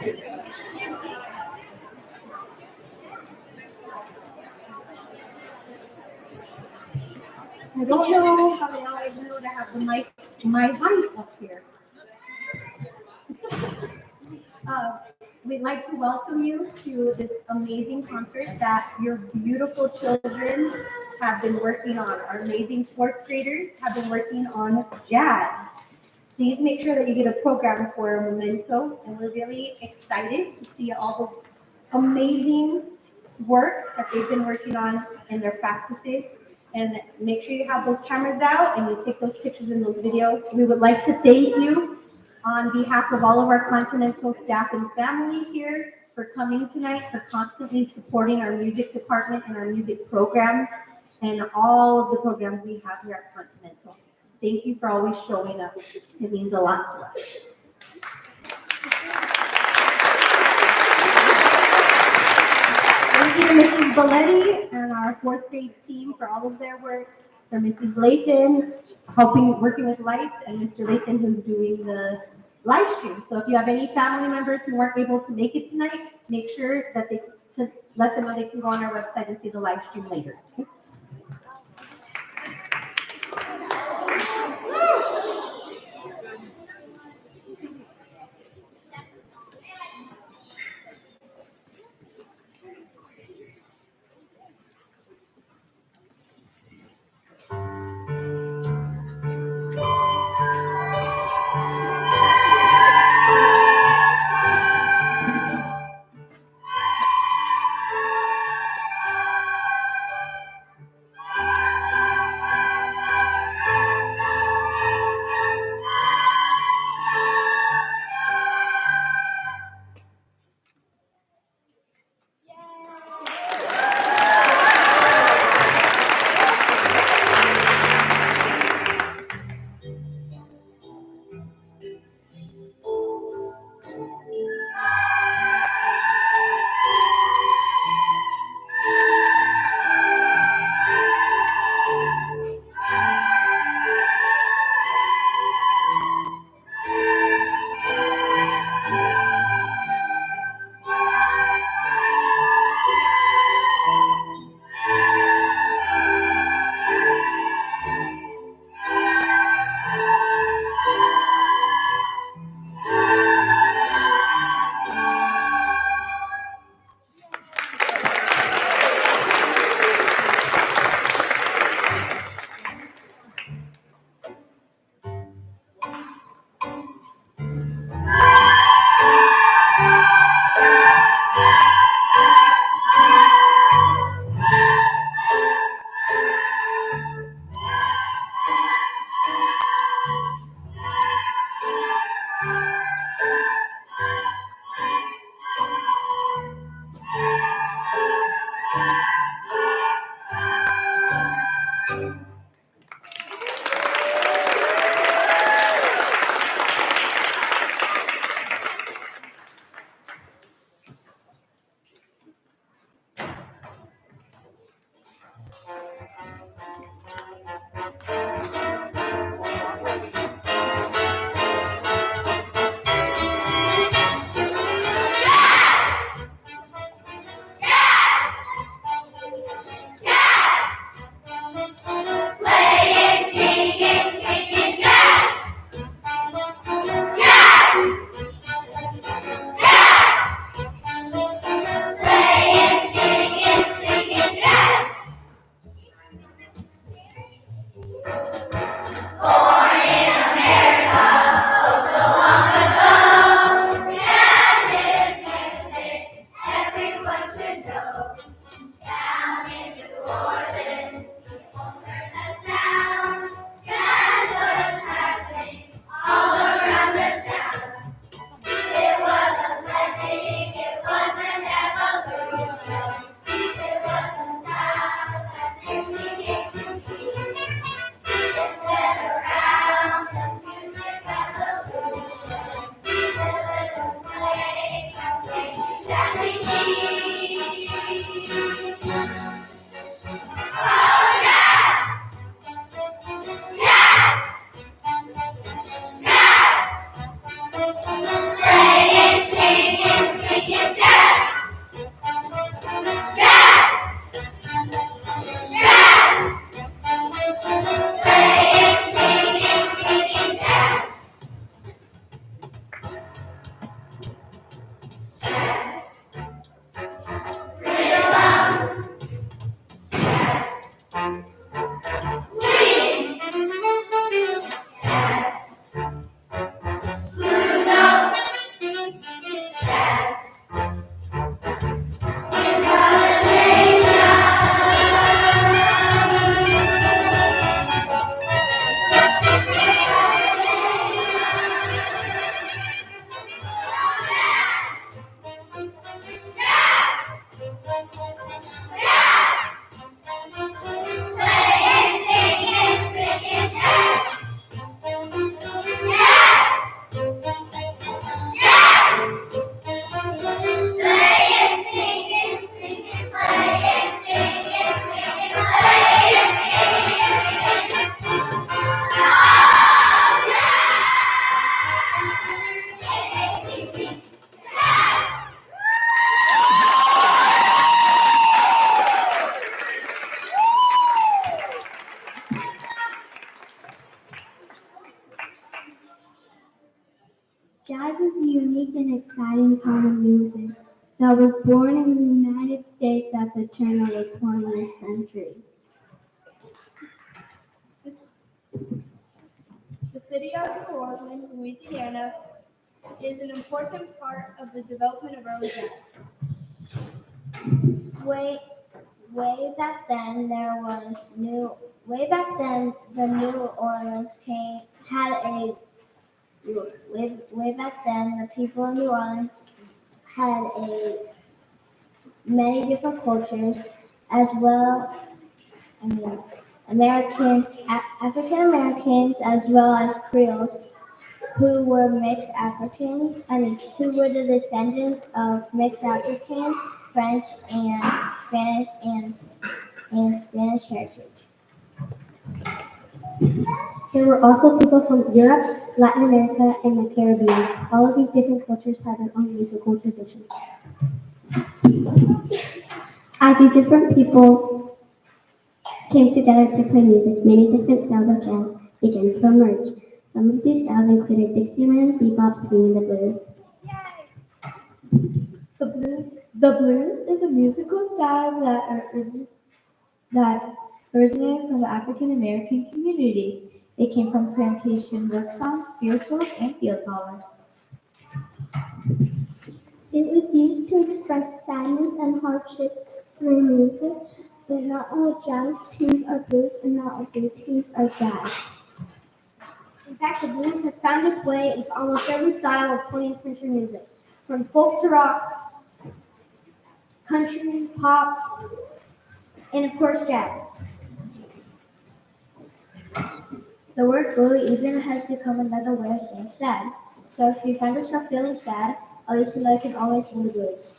I don't know how they always know to have the mic my height up here. We'd like to welcome you to this amazing concert that your beautiful children have been working on. Our amazing fourth graders have been working on jazz. Please make sure that you get a program for a memento, and we're really excited to see all the amazing work that they've been working on in their practices. And make sure you have those cameras out and you take those pictures and those videos. We would like to thank you on behalf of all of our Continental staff and family here for coming tonight, for constantly supporting our music department and our music programs and all of the programs we have here at Continental. Thank you for always showing up. It means a lot to us. Thank you to Mrs. Belletti and our fourth grade team for all of their work. For Mrs. Lathan, working with lights, and Mr. Lathan, who's doing the live stream. So if you have any family members who weren't able to make it tonight, make sure that to let them know they can go on our website and see the live stream later. Okay? exciting part of music that was born in the United States at the turn of the 20th century. The city of New Orleans, Louisiana, is an important part of the development of early jazz. Way, way back then, Way back then, the New Orleans came had a. Way back then, the people of New Orleans had a many different cultures, as well. I mean, African Americans, as well as Creoles, who were mixed Africans. Who were the descendants of mixed African, French, and Spanish and Spanish heritage. There were also people from Europe, Latin America, and the Caribbean. All of these different cultures had their own musical traditions. As these different people came together to play music, many different styles of jazz began to emerge. Some of these styles included Dixieland, bebop, swing, and the blues. The blues is a musical style that originated from the African American community. It came from plantation work songs, spirituals, and field flowers. It was used to express sadness and hardships through music, but not all jazz tunes are blues and not all blues tunes are jazz. In fact, the blues has found its way into almost every style of 20th century music, from folk to rock, country, pop, and of course jazz. The word blue even has become another way of saying sad. So if you find yourself feeling sad, at least you know you can always sing the blues.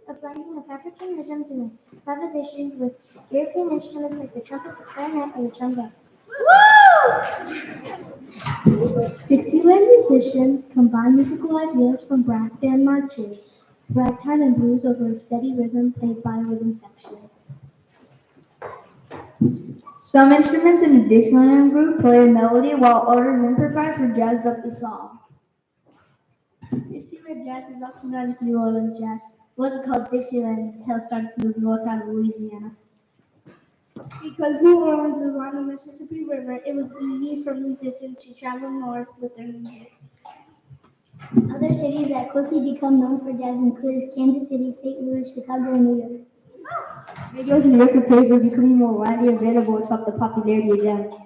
A blending of African rhythms and improvisation with European instruments like the trumpet, the clarinet, and the trombone. Dixieland musicians combine musical ideas from brass band marches, ragtime and blues over a steady rhythm played by a rhythm section. Some instruments in the Dixieland group play a melody while others improvise or jazz up the song. Dixieland jazz is also known as New Orleans jazz. It wasn't called Dixieland until it started to move north out of Louisiana. Because New Orleans is on the Mississippi River, it was easy for musicians to travel north with their music. Other cities that quickly become known for jazz include Kansas City, St. Louis, Chicago, and New York. Radios and record players were becoming more widely available to help the popularity of jazz.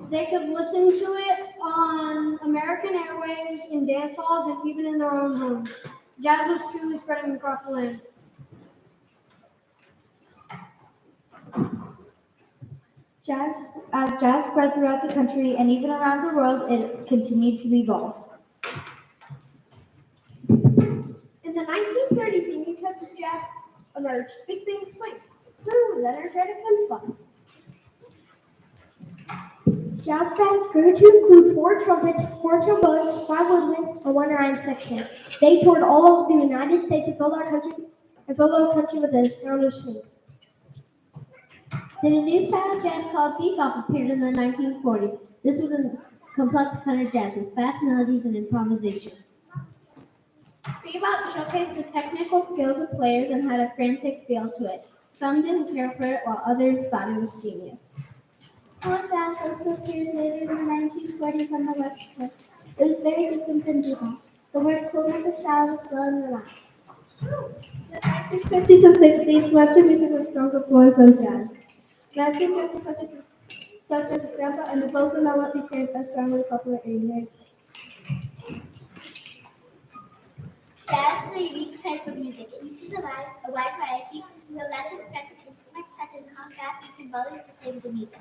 They could listen to it on American airwaves, in dance halls, and even in their own homes. Jazz was truly spreading across the land. As jazz spread throughout the country and even around the world, it continued to evolve. In the 1930s, a new type of jazz emerged, big band swing. Swing was energetic and fun. Jazz bands grew to include 4 trumpets, 4 trombones, 5 woodwinds, and 1 rhyme section. They toured all over the United States and filled our country with the sound of swing. Then a new style of jazz called bebop appeared in the 1940s. This was a complex kind of jazz with fast melodies and improvisation. Bebop showcased the technical skills of players and had a frantic feel to it. Some didn't care for it, while others thought it was genius. Folk jazz also appeared later in the 1940s on the West Coast. It was very different than bebop. The word cool meant the style was slow and relaxed. In the 1950s and 60s, Western music was strong influence on jazz. 1950s such as samba and the bossa nova became a strongly popular in the United States. Jazz is a unique type of music. It uses a wide variety of Latin progressive instruments such as congas and timbales to play with the music.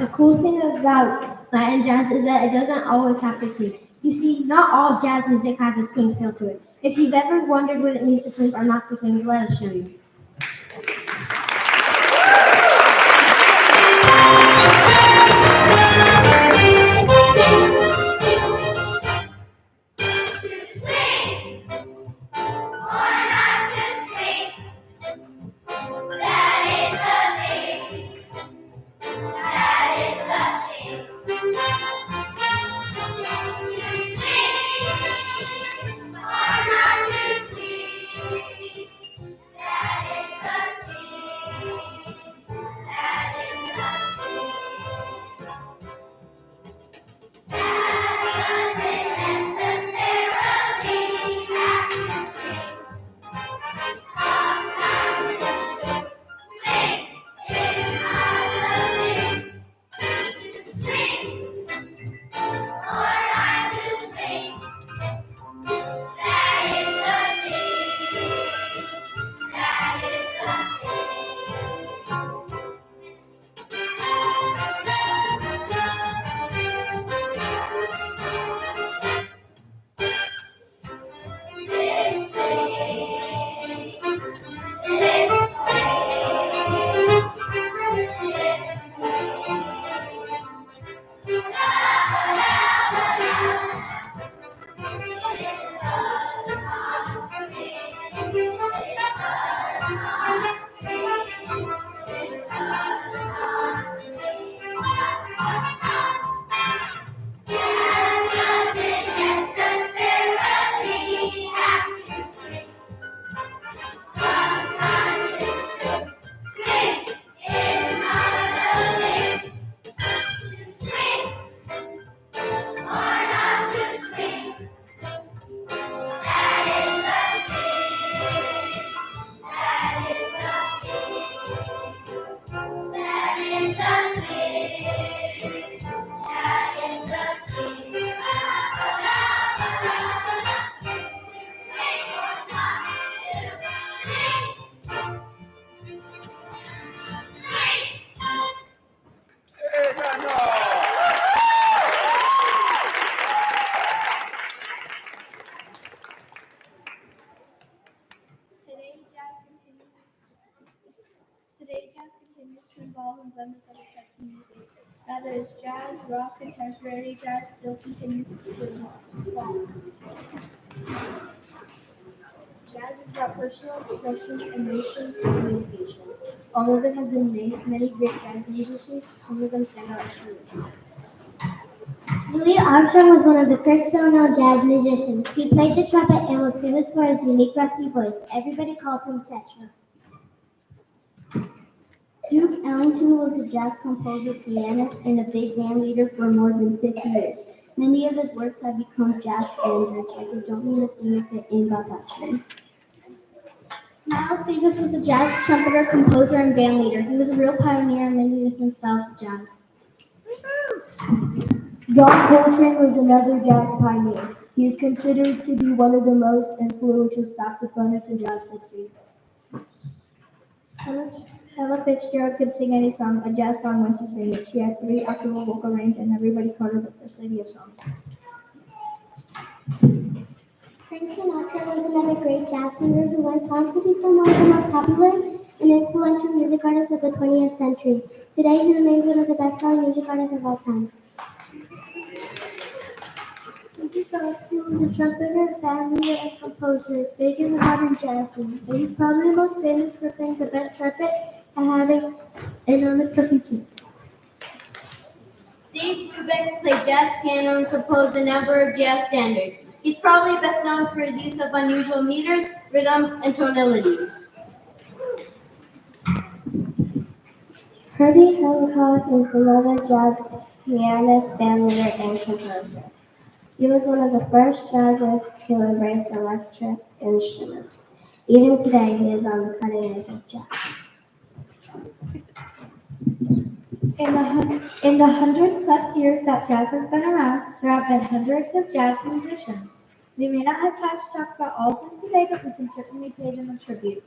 The cool thing about Latin jazz is that it doesn't always have to swing. You see, not all jazz music has a swing feel to it. If you've ever wondered what it means to swing or not to swing, let us show you. Today, jazz continues to evolve and blend with other types of music. Whether it's jazz, rock, contemporary jazz still continues to evolve. Jazz is about personal expression, emotion, and communication. Although there has been many great jazz musicians, some of them stand out as true. Louis Armstrong was one of the first well-known jazz musicians. He played the trumpet and was famous for his unique raspy voice. Everybody called him Setra. Duke Ellington was a jazz composer, pianist, and a big band leader for more than 50 years. Many of his works have become jazz standards, like "It Don't Mean a Thing If It Ain't Got That Swing." Miles Davis was a jazz trumpeter, composer, and band leader. He was a real pioneer in many different styles of jazz. John Coltrane was another jazz pioneer. He is considered to be one of the most influential saxophonists in jazz history. Ella Fitzgerald could sing any song, a jazz song when she sang it. She had 3-octave vocal range, and everybody called her the First Lady of Songs. Frank Sinatra was another great jazz singer who went on to become one of the most popular and influential music artists of the 20th century. Today, he remains one of the best-selling music artists of all time. Dizzy Gillespie was a trumpeter, band leader, and composer, big in the modern jazz scene. But he's probably most famous for playing the best trumpet and having enormous capuchins. Steve Brubeck played jazz piano and composed a number of jazz standards. He's probably best known for his use of unusual meters, rhythms, and tonalities. Herbie Hancock is another jazz pianist, band leader, and composer. He was one of the first jazzists to embrace electric instruments. Even today, he is on the cutting edge of jazz. In the 100+ years that jazz has been around, there have been hundreds of jazz musicians. We may not have time to talk about all of them today, but we can certainly pay them a tribute.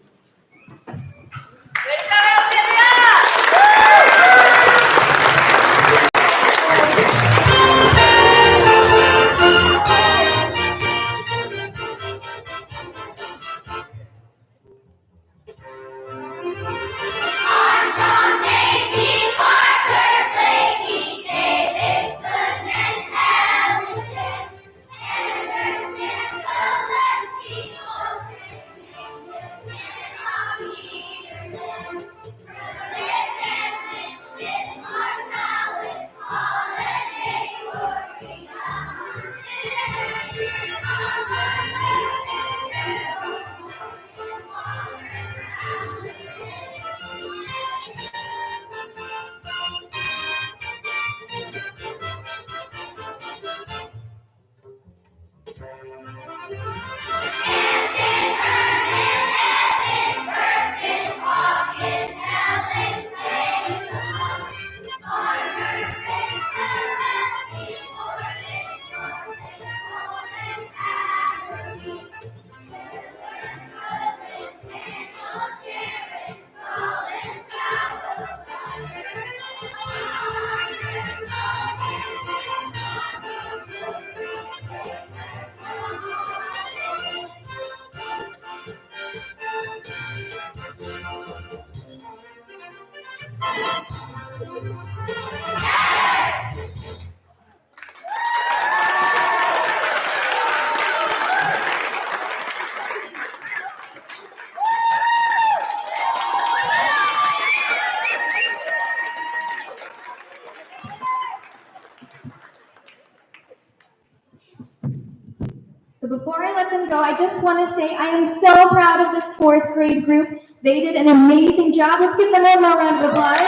So before I let them go, I just want to say I am so proud of this fourth grade group. They did an amazing job. Let's give them one more round of applause.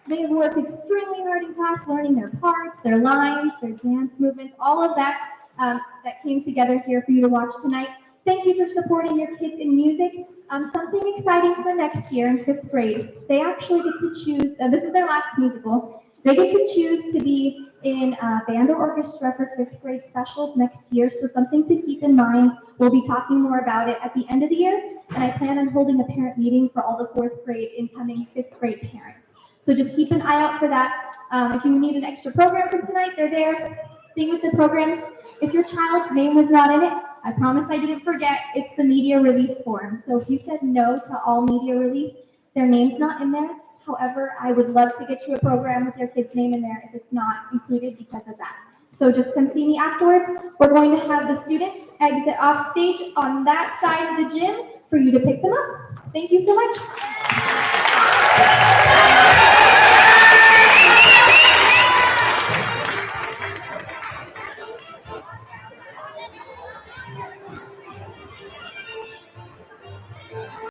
They have worked extremely hard in class, learning their parts, their lines, their dance movements, all of that that came together here for you to watch tonight. Thank you for supporting your kids in music. Something exciting for next year in fifth grade. They actually get to choose, this is their last musical, they get to choose to be in band or orchestra for fifth grade specials next year, so something to keep in mind. We'll be talking more about it at the end of the year, and I plan on holding a parent meeting for all the fourth grade incoming fifth grade parents. So just keep an eye out for that. If you need an extra program for tonight, they're there. Thing with the programs, if your child's name was not in it, I promise I didn't forget, it's the media release form. So if you said no to all media release, their name's not in there. However, I would love to get you a program with your kid's name in there if it's not included because of that. So just come see me afterwards. We're going to have the students exit off stage on that side of the gym for you to pick them up. Thank you so much.